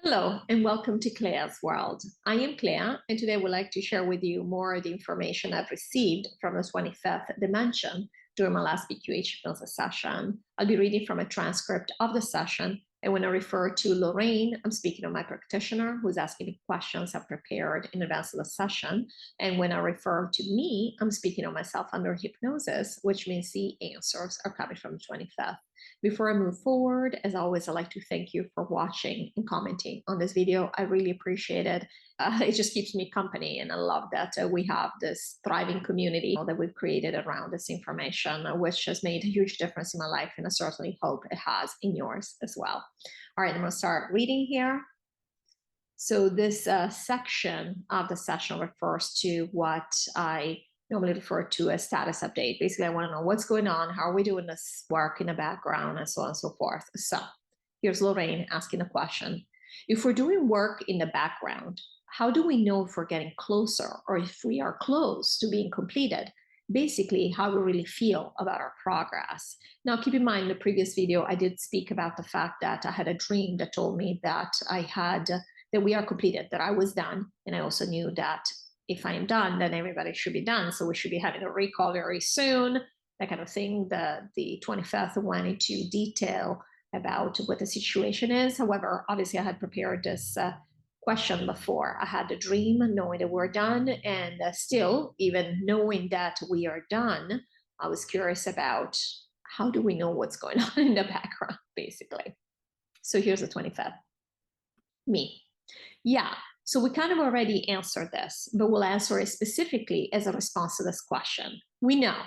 Hello and welcome to CLEA'S World. I am Clea, and today I would like to share with you more of the information I've received from the 25th dimension during my last QHHT Hypnosis session. I'll be reading from a transcript of the session, and when I refer to Lorrayne, I'm speaking of my practitioner who's asking me questions I've prepared in advance of the session. And when I refer to me, I'm speaking of myself under hypnosis, which means the answers are coming from the 25th. Before I move forward, as always, I'd like to thank you for watching and commenting on this video. I really appreciate it. It just keeps me company, and I love that we have this thriving community that we've created around this information, which has made a huge difference in my life, and I certainly hope it has in yours as well. All right, I'm going to start reading here. So this section of the session refers to what I normally refer to as status update. Basically, I want to know what's going on, how are we doing this work in the background, and so on and so forth. So here's Lorrayne asking a question. If we're doing work in the background, how do we know if we're getting closer or if we are close to being completed? Basically, how we really feel about our progress. Now, keep in mind, in the previous video, I did speak about the fact that I had a dream that told me that that we are completed, that I was done. And I also knew that if I am done, then everybody should be done. So we should be having a recall very soon, that kind of thing. The 25th went into detail about what the situation is. However, obviously I had prepared this question before. I had the dream knowing that we're done, and still, even knowing that we are done, I was curious about how do we know what's going on in the background, basically. So here's the 25th. Me. Yeah. So we kind of already answered this, but we'll answer it specifically as a response to this question. We know.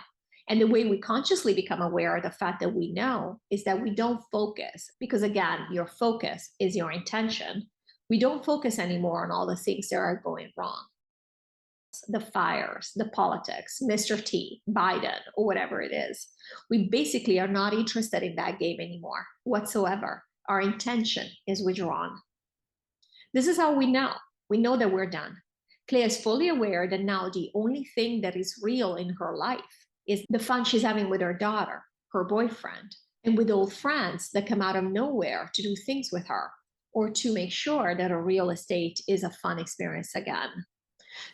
And the way we consciously become aware of the fact that we know is that we don't focus, because again, your focus is your intention. We don't focus anymore on all the things that are going wrong. The fires, the politics, Mr. T, Biden, or whatever it is. We basically are not interested in that game anymore whatsoever. Our intention is withdrawn. This is how we know. We know that we're done. Clea is fully aware that now the only thing that is real in her life is the fun she's having with her daughter, her boyfriend, and with old friends that come out of nowhere to do things with her, or to make sure that her real estate is a fun experience again.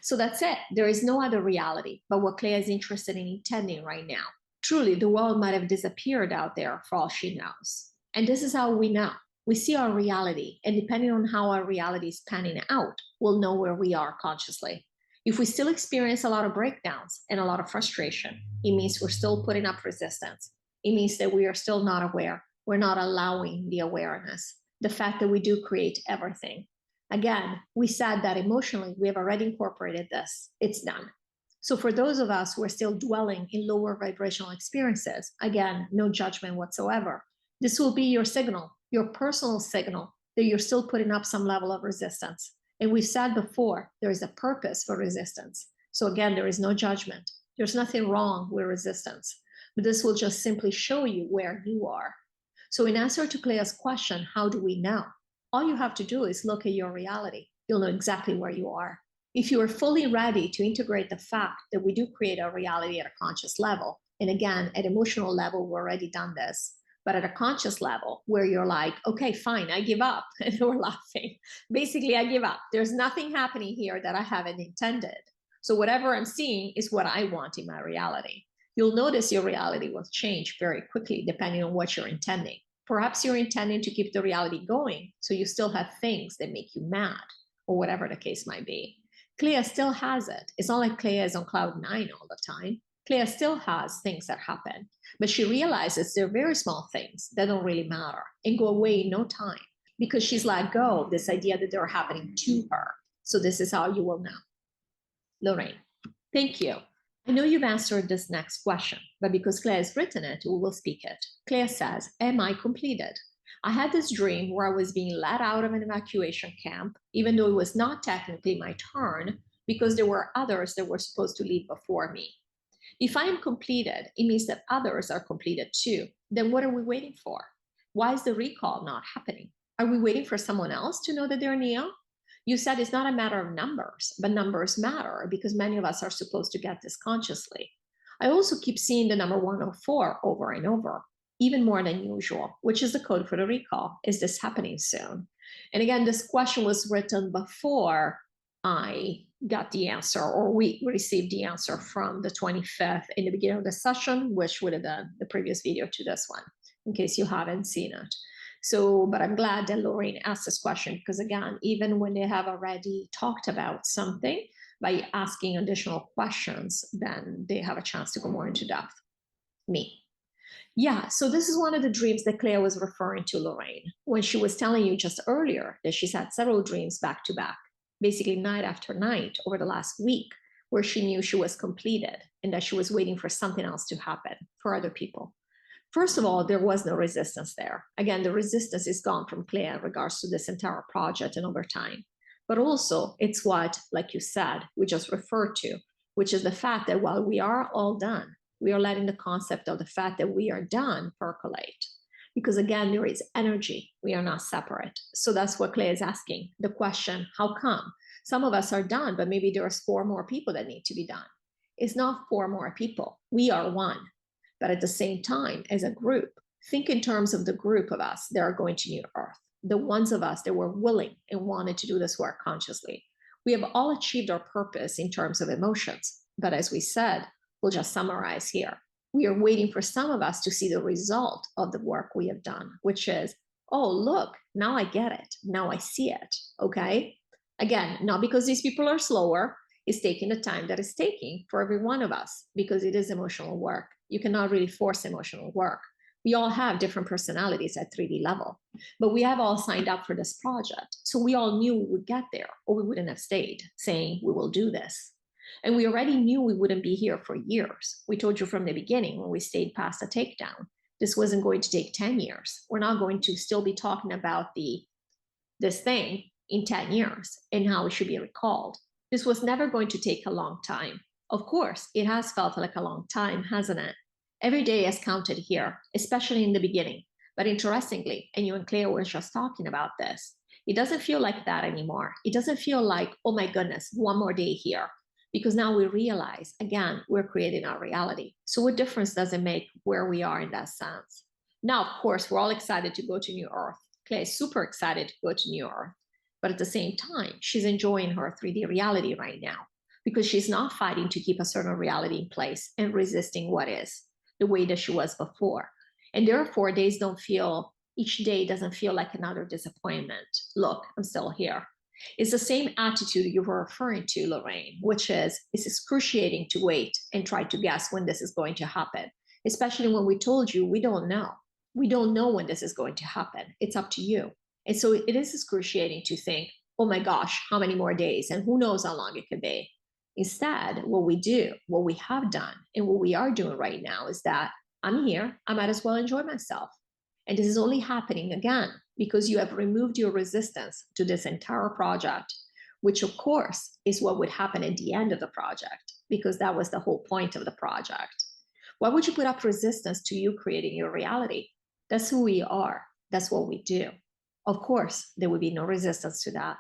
So that's it. There is no other reality but what Clea is interested in intending right now. Truly, the world might have disappeared out there for all she knows. And this is how we know. We see our reality, and depending on how our reality is panning out, we'll know where we are consciously. If we still experience a lot of breakdowns and a lot of frustration, it means we're still putting up resistance. It means that we are still not aware. We're not allowing the awareness, the fact that we do create everything. Again, we said that emotionally, we have already incorporated this. It's done. So for those of us who are still dwelling in lower vibrational experiences, again, no judgment whatsoever, this will be your signal, your personal signal that you're still putting up some level of resistance. And we've said before, there is a purpose for resistance. So again, there is no judgment. There's nothing wrong with resistance, but this will just simply show you where you are. So in answer to Clea's question, how do we know? All you have to do is look at your reality. You'll know exactly where you are. If you are fully ready to integrate the fact that we do create our reality at a conscious level, and again, at emotional level, we've already done this, but at a conscious level where you're like, okay, fine, I give up. And we're laughing. Basically, I give up. There's nothing happening here that I haven't intended. So whatever I'm seeing is what I want in my reality. You'll notice your reality will change very quickly depending on what you're intending. Perhaps you're intending to keep the reality going, so you still have things that make you mad, or whatever the case might be. Clea still has it. It's not like Clea is on cloud 9 all the time. Clea still has things that happen, but she realizes they're very small things that don't really matter and go away in no time, because she's let go of this idea that they're happening to her. So this is how you will know. Lorrayne, thank you. I know you've answered this next question, but because Clea has written it, we will speak it. Clea says, am I completed? I had this dream where I was being let out of an evacuation camp, even though it was not technically my turn, because there were others that were supposed to leave before me. If I am completed, it means that others are completed too. Then what are we waiting for? Why is the recall not happening? Are we waiting for someone else to know that they're Neo? You said it's not a matter of numbers, but numbers matter because many of us are supposed to get this consciously. I also keep seeing the number 104 over and over, even more than usual, which is the code for the recall. Is this happening soon? And again, this question was written before I got the answer, or we received the answer from the 25th in the beginning of the session, which would have done the previous video to this one, in case you haven't seen it. So, but I'm glad that Lorrayne asked this question, because again, even when they have already talked about something, by asking additional questions, then they have a chance to go more into depth. Me. Yeah, so this is one of the dreams that Claire was referring to, Lorrayne, when she was telling you just earlier that she's had several dreams back to back, basically night after night over the last week, where she knew she was completed and that she was waiting for something else to happen for other people. First of all, there was no resistance there. Again, the resistance is gone from Claire in regards to this entire project and over time. But also, it's what, like you said, we just referred to, which is the fact that while we are all done, we are letting the concept of the fact that we are done percolate. Because again, there is energy. We are not separate. So that's what Claire is asking. The question, how come? Some of us are done, but maybe there's 4 more people that need to be done. It's not 4 more people. We are one. But at the same time, as a group, think in terms of the group of us that are going to New Earth, the ones of us that were willing and wanted to do this work consciously. We have all achieved our purpose in terms of emotions. But as we said, we'll just summarize here. We are waiting for some of us to see the result of the work we have done, which is, oh, look, now I get it. Now I see it, okay? Again, not because these people are slower, it's taking the time that it's taking for every one of us, because it is emotional work. You cannot really force emotional work. We all have different personalities at 3D level, but we have all signed up for this project. So we all knew we would get there, or we wouldn't have stayed saying we will do this. And we already knew we wouldn't be here for years. We told you from the beginning when we stayed past the takedown, this wasn't going to take 10 years. We're not going to still be talking about this thing in 10 years and how it should be recalled. This was never going to take a long time. Of course, it has felt like a long time, hasn't it? Every day has counted here, especially in the beginning. But interestingly, and you and Claire were just talking about this, it doesn't feel like that anymore. It doesn't feel like, oh my goodness, one more day here. Because now we realize, again, we're creating our reality. So what difference does it make where we are in that sense? Now, of course, we're all excited to go to New Earth. Claire is super excited to go to New Earth. But at the same time, she's enjoying her 3D reality right now, because she's not fighting to keep a certain reality in place and resisting what is the way that she was before. And therefore, each day doesn't feel like another disappointment. Look, I'm still here. It's the same attitude you were referring to, Lorrayne, which is it's excruciating to wait and try to guess when this is going to happen, especially when we told you we don't know. We don't know when this is going to happen. It's up to you. And so it is excruciating to think, oh my gosh, how many more days? And who knows how long it could be. Instead, what we have done, and what we are doing right now is that I'm here, I might as well enjoy myself. And this is only happening again because you have removed your resistance to this entire project, which of course is what would happen at the end of the project, because that was the whole point of the project. Why would you put up resistance to you creating your reality? That's who we are. That's what we do. Of course, there would be no resistance to that.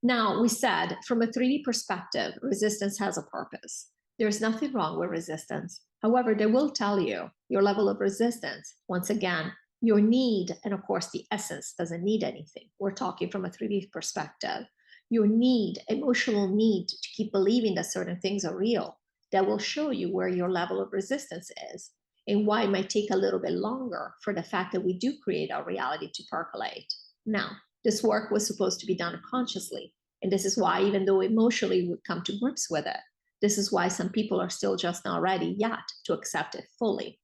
Now, we said from a 3D perspective, resistance has a purpose. There's nothing wrong with resistance. However, they will tell you your level of resistance. Once again, your need, and of course, the essence doesn't need anything. We're talking from a 3D perspective. Your need, emotional need to keep believing that certain things are real, that will show you where your level of resistance is and why it might take a little bit longer for the fact that we do create our reality to percolate. Now, this work was supposed to be done consciously. And this is why, even though emotionally we would come to grips with it, this is why some people are still just not ready yet to accept it fully.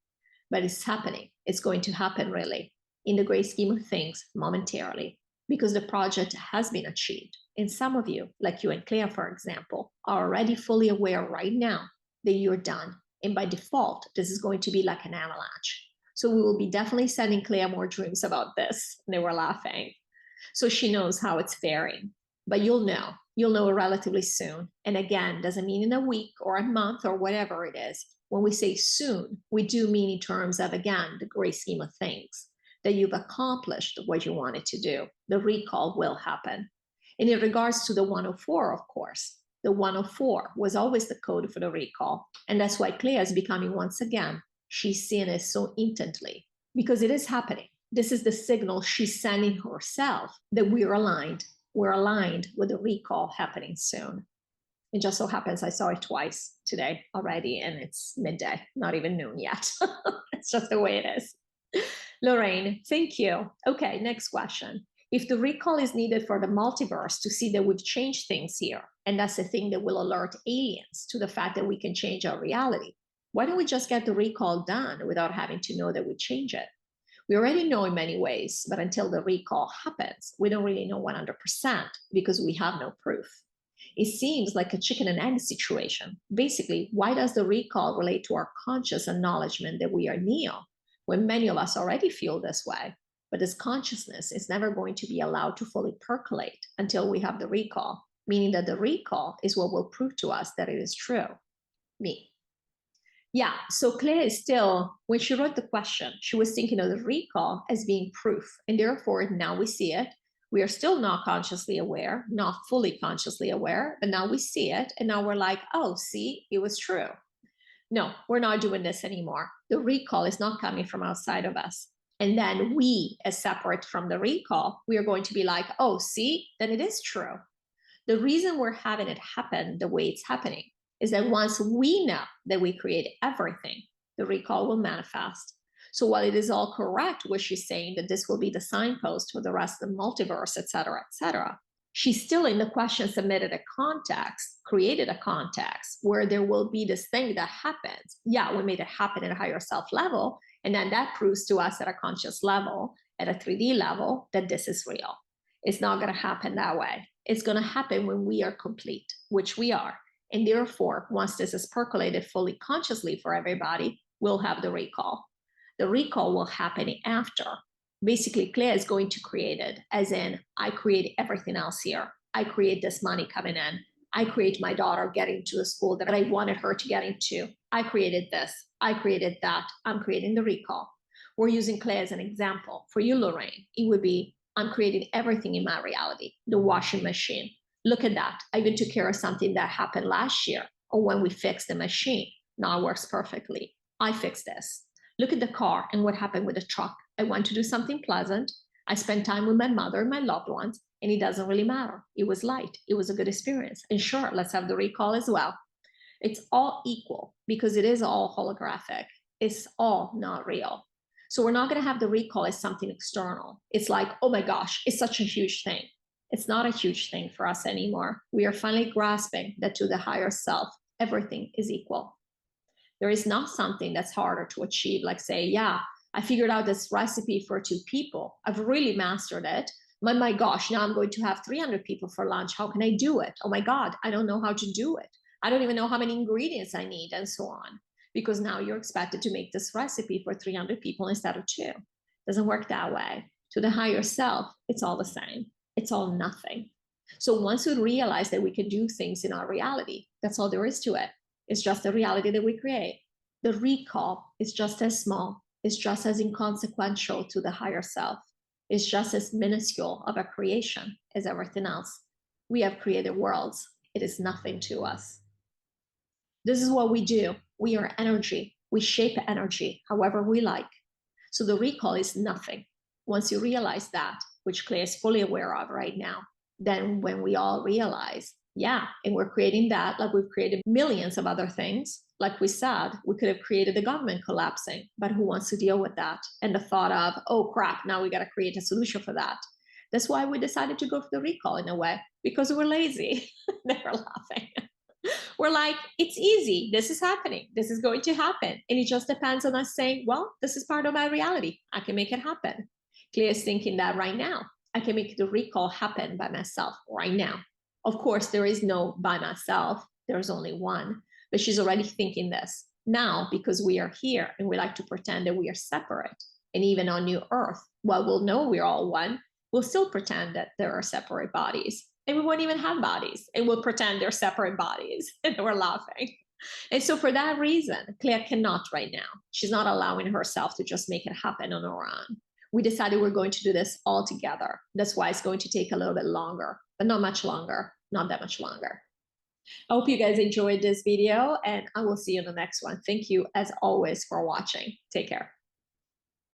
But it's happening. It's going to happen really, in the great scheme of things, momentarily, because the project has been achieved. And some of you, like you and Claire, for example, are already fully aware right now that you're done. And by default, this is going to be like an avalanche. So we will be definitely sending Claire more dreams about this. And they were laughing. So she knows how it's faring. But you'll know relatively soon. And again, doesn't mean in a week or a month or whatever it is. When we say soon, we do mean in terms of, again, the great scheme of things, that you've accomplished what you wanted to do. The recall will happen. And in regards to the 104, of course, the 104 was always the code for the recall. And that's why Claire is becoming, once again, she's seeing it so intently, because it is happening. This is the signal she's sending herself that we're aligned. We're aligned with the recall happening soon. It just so happens I saw it twice today already, and it's midday, not even noon yet. It's just the way it is. Lorrayne, thank you. Okay, next question. If the recall is needed for the multiverse to see that we've changed things here, and that's the thing that will alert aliens to the fact that we can change our reality, why don't we just get the recall done without having to know that we change it? We already know in many ways, but until the recall happens, we don't really know 100% because we have no proof. It seems like a chicken and egg situation. Basically, why does the recall relate to our conscious acknowledgement that we are Neo, when many of us already feel this way? But this consciousness is never going to be allowed to fully percolate until we have the recall, meaning that the recall is what will prove to us that it is true. Me. Yeah, so Claire is still, when she wrote the question, she was thinking of the recall as being proof. And therefore, now we see it. We are still not consciously aware, not fully consciously aware, but now we see it. And now we're like, oh, see, it was true. No, we're not doing this anymore. The recall is not coming from outside of us. And then we, as separate from the recall, we are going to be like, oh, see, then it is true. The reason we're having it happen the way it's happening is that once we know that we create everything, the recall will manifest. So while it is all correct, what she's saying that this will be the signpost for the rest of the multiverse, et cetera, she's still in the question submitted a context, created a context where there will be this thing that happens. Yeah, we made it happen at a higher self level. And then that proves to us at a conscious level, at a 3D level, that this is real. It's not going to happen that way. It's going to happen when we are complete, which we are. And therefore, once this is percolated fully consciously for everybody, we'll have the recall. The recall will happen after. Basically, Claire is going to create it, as in, I create everything else here. I create this money coming in. I create my daughter getting to the school that I wanted her to get into. I created this. I created that. I'm creating the recall. We're using Claire as an example. For you, Lorrayne, it would be, I'm creating everything in my reality. The washing machine. Look at that. I even took care of something that happened last year, or when we fixed the machine. Now it works perfectly. I fixed this. Look at the car and what happened with the truck. I went to do something pleasant. I spent time with my mother and my loved ones, and it doesn't really matter. It was light. It was a good experience. And sure, let's have the recall as well. It's all equal because it is all holographic. It's all not real. So we're not going to have the recall as something external. It's like, oh my gosh, it's such a huge thing. It's not a huge thing for us anymore. We are finally grasping that to the higher self, everything is equal. There is not something that's harder to achieve, like say, yeah, I figured out this recipe for 2 people. I've really mastered it. My gosh, now I'm going to have 300 people for lunch. How can I do it? Oh my God, I don't know how to do it. I don't even know how many ingredients I need and so on. Because now you're expected to make this recipe for 300 people instead of 2. Doesn't work that way. To the higher self, it's all the same. It's all nothing. So once we realize that we can do things in our reality, that's all there is to it. It's just the reality that we create. The recall is just as small. It's just as inconsequential to the higher self. It's just as minuscule of a creation as everything else. We have created worlds. It is nothing to us. This is what we do. We are energy. We shape energy however we like. So the recall is nothing. Once you realize that, which Claire is fully aware of right now, then when we all realize, yeah, and we're creating that, like we've created millions of other things. Like we said, we could have created the government collapsing, but who wants to deal with that? And the thought of, oh crap, now we got to create a solution for that. That's why we decided to go for the recall in a way, because we're lazy. They're laughing. We're like, it's easy. This is happening. This is going to happen. And it just depends on us saying, well, this is part of my reality. I can make it happen. Claire is thinking that right now. I can make the recall happen by myself right now. Of course, there is no by myself. There's only one. But she's already thinking this. Now, because we are here and we like to pretend that we are separate, and even on New Earth, while we'll know we're all one, we'll still pretend that there are separate bodies. And we won't even have bodies. And we'll pretend they're separate bodies. And we're laughing. And so for that reason, Claire cannot right now. She's not allowing herself to just make it happen on her own. We decided we're going to do this all together. That's why it's going to take a little bit longer, but not much longer, not that much longer. I hope you guys enjoyed this video, and I will see you in the next one. Thank you, as always, for watching. Take care.